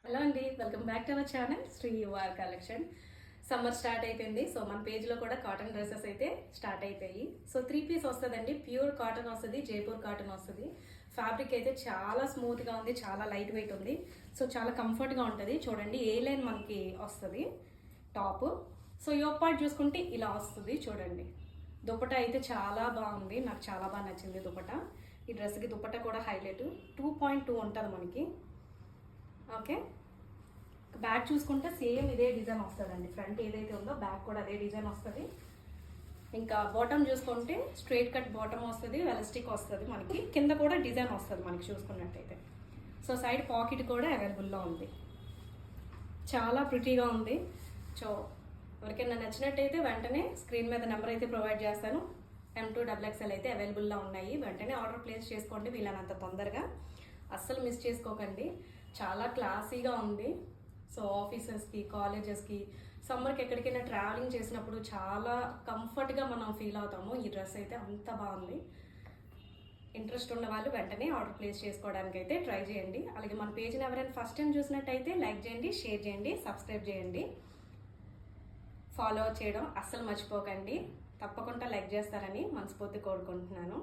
Hello అండి, welcome back to our channel Shri your collection. Summer start అయిపోయింది. So మన పేజ్లో కూడా కాటన్ డ్రెస్సెస్ అయితే స్టార్ట్ అయిపోయి. సో 3 పీస్ వస్తుందండి. ప్యూర్ కాటన్ వస్తుంది, జైపూర్ కాటన్ వస్తుంది. ఫ్యాబ్రిక్ అయితే చాలా స్మూత్గా ఉంది, చాలా లైట్ వెయిట్ ఉంది. సో చాలా కంఫర్ట్గా ఉంటుంది. చూడండి, ఏ లైన్ మనకి వస్తుంది టాప్. సో యోక్ పార్ట్ చూసుకుంటే ఇలా వస్తుంది. చూడండి, దుపట్టా అయితే చాలా బాగుంది, నాకు చాలా బాగా నచ్చింది దుపట్టా. ఈ డ్రెస్కి దుపట్టా కూడా హైలైట్ 2.2 ఉంటుంది మనకి. ఓకే, బ్యాక్ చూసుకుంటే సేమ్ ఇదే డిజైన్ వస్తుందండి. ఫ్రంట్ ఏదైతే ఉందో బ్యాక్ కూడా అదే డిజైన్ వస్తుంది. ఇంకా బాటమ్ చూసుకుంటే స్ట్రైట్ కట్ బాటమ్ వస్తుంది, ఎలాస్టిక్ వస్తుంది మనకి. కింద కూడా డిజైన్ వస్తుంది మనకి చూసుకున్నట్టయితే. సో సైడ్ పాకెట్ కూడా అవైలబుల్లో ఉంది. చాలా ప్రిటీగా ఉంది. సో ఎవరికైనా నచ్చినట్టయితే వెంటనే స్క్రీన్ మీద నెంబర్ అయితే ప్రొవైడ్ చేస్తాను. M2XXL అయితే అవైలబుల్లో ఉన్నాయి. వెంటనే ఆర్డర్ ప్లేస్ చేసుకోండి వీళ్ళనంత తొందరగా. అస్సలు మిస్ చేసుకోకండి. చాలా క్లాసీగా ఉంది. సో ఆఫీసెస్కి, కాలేజెస్కి, సమ్మర్కి ఎక్కడికైనా ట్రావెలింగ్ చేసినప్పుడు చాలా కంఫర్ట్గా మనం ఫీల్ అవుతాము. ఈ డ్రెస్ అయితే అంత బాగుంది. ఇంట్రెస్ట్ ఉన్న వాళ్ళు వెంటనే ఆర్డర్ ప్లేస్ చేసుకోవడానికి అయితే ట్రై చేయండి. అలాగే మన పేజ్ని ఎవరైనా ఫస్ట్ టైం చూసినట్టయితే లైక్ చేయండి, షేర్ చేయండి, సబ్స్క్రైబ్ చేయండి. ఫాలో చేయడం అస్సలు మర్చిపోకండి. తప్పకుండా లైక్ చేస్తారని మనస్ఫూర్తి కోరుకుంటున్నాను.